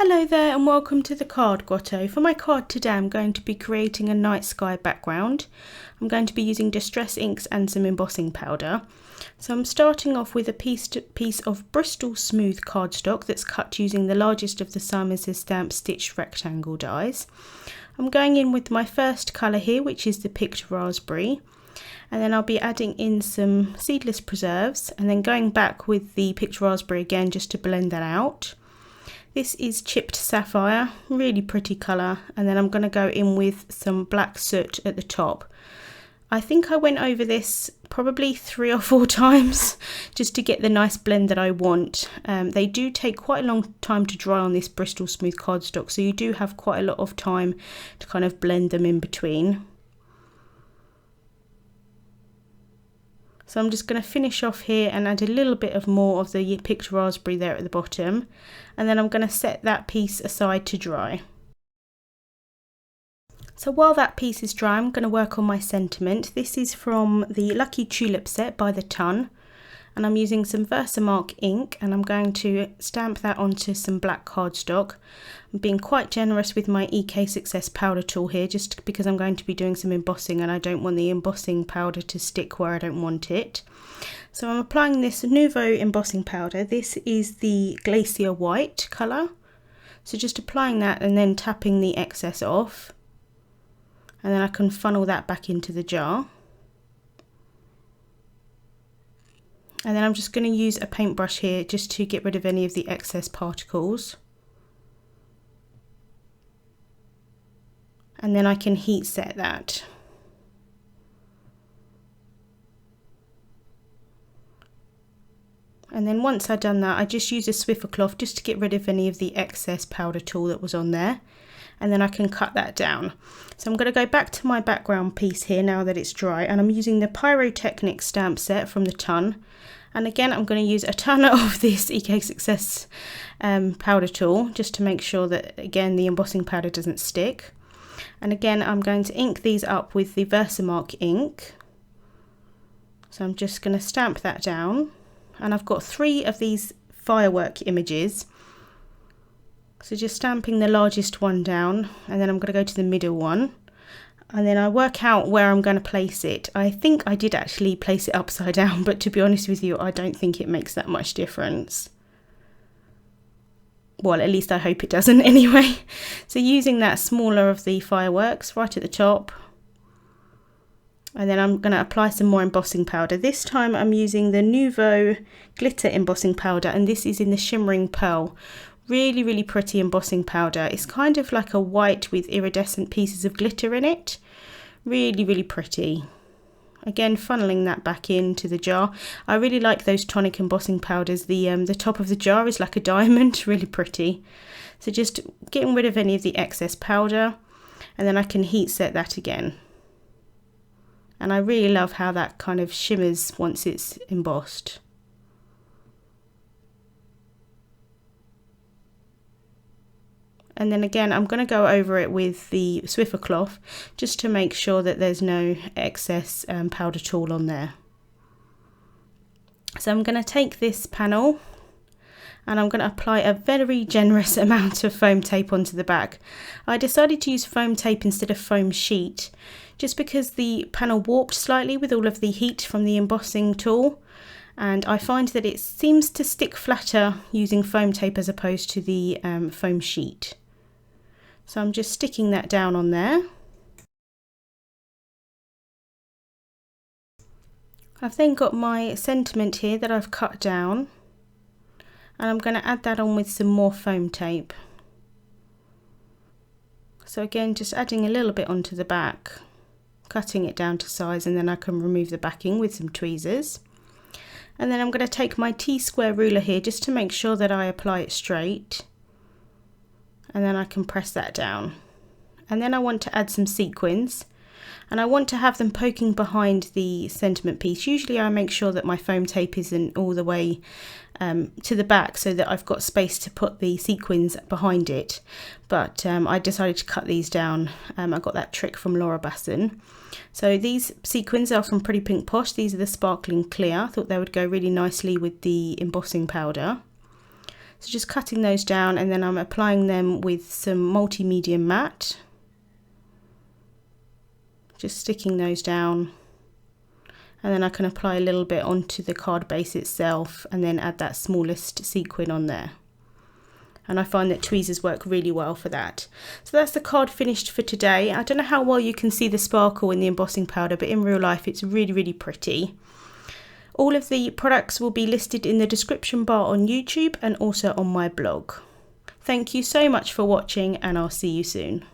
Hello there and welcome to the card grotto. For my card today I'm going to be creating a night sky background. I'm going to be using distress inks and some embossing powder. So I'm starting off with a piece of Bristol smooth cardstock that's cut using the largest of the Simon Says Stamp stitched rectangle dies. I'm going in with my first colour here, which is the picked raspberry, and then I'll be adding in some seedless preserves and then going back with the picked raspberry again just to blend that out. This is chipped sapphire, really pretty colour, and then I'm going to go in with some black soot at the top. I think I went over this probably 3 or 4 times just to get the nice blend that I want. They do take quite a long time to dry on this Bristol smooth cardstock, so you do have quite a lot of time to kind of blend them in between. So I'm just going to finish off here and add a little bit of more of the picked raspberry there at the bottom, and then I'm going to set that piece aside to dry. So while that piece is dry, I'm going to work on my sentiment. This is from the Lucky Tulip set by the ton, and I'm using some Versamark ink and I'm going to stamp that onto some black cardstock. I'm being quite generous with my EK Success powder tool here just because I'm going to be doing some embossing and I don't want the embossing powder to stick where I don't want it. So I'm applying this Nouveau embossing powder. This is the Glacier White colour. So just applying that and then tapping the excess off, and then I can funnel that back into the jar. And then I'm just going to use a paintbrush here just to get rid of any of the excess particles. And then I can heat set that. And then once I've done that, I just use a Swiffer cloth just to get rid of any of the excess powder tool that was on there. And then I can cut that down. So I'm going to go back to my background piece here now that it's dry, and I'm using the Pyrotechnic stamp set from the ton. And again, I'm going to use a ton of this EK Success powder tool just to make sure that, again, the embossing powder doesn't stick. And again, I'm going to ink these up with the Versamark ink. So I'm just going to stamp that down. And I've got 3 of these firework images. So just stamping the largest one down, and then I'm going to go to the middle one. And then I work out where I'm going to place it. I think I did actually place it upside down, but to be honest with you, I don't think it makes that much difference. Well, at least I hope it doesn't anyway. So using that smaller of the fireworks right at the top. And then I'm going to apply some more embossing powder. This time I'm using the Nouveau glitter embossing powder, and this is in the Shimmering Pearl. Really, really pretty embossing powder. It's kind of like a white with iridescent pieces of glitter in it. Really, really pretty. Again, funneling that back into the jar. I really like those tonic embossing powders. The top of the jar is like a diamond, really pretty. So just getting rid of any of the excess powder, and then I can heat set that again. And I really love how that kind of shimmers once it's embossed. And then again, I'm going to go over it with the Swiffer cloth just to make sure that there's no excess powder tool on there. So I'm going to take this panel and I'm going to apply a very generous amount of foam tape onto the back. I decided to use foam tape instead of foam sheet just because the panel warped slightly with all of the heat from the embossing tool. And I find that it seems to stick flatter using foam tape as opposed to the foam sheet. So I'm just sticking that down on there. I've then got my sentiment here that I've cut down, and I'm going to add that on with some more foam tape. So again, just adding a little bit onto the back, cutting it down to size, and then I can remove the backing with some tweezers. And then I'm going to take my T-square ruler here just to make sure that I apply it straight. And then I can press that down. And then I want to add some sequins. And I want to have them poking behind the sentiment piece. Usually I make sure that my foam tape isn't all the way to the back so that I've got space to put the sequins behind it. But I decided to cut these down. I got that trick from Laura Basson. So these sequins are from Pretty Pink Posh. These are the sparkling clear. I thought they would go really nicely with the embossing powder. So just cutting those down, and then I'm applying them with some multi-medium matte. Just sticking those down, and then I can apply a little bit onto the card base itself and then add that smallest sequin on there. And I find that tweezers work really well for that. So that's the card finished for today. I don't know how well you can see the sparkle in the embossing powder, but in real life it's really, really pretty. All of the products will be listed in the description bar on YouTube and also on my blog. Thank you so much for watching, and I'll see you soon.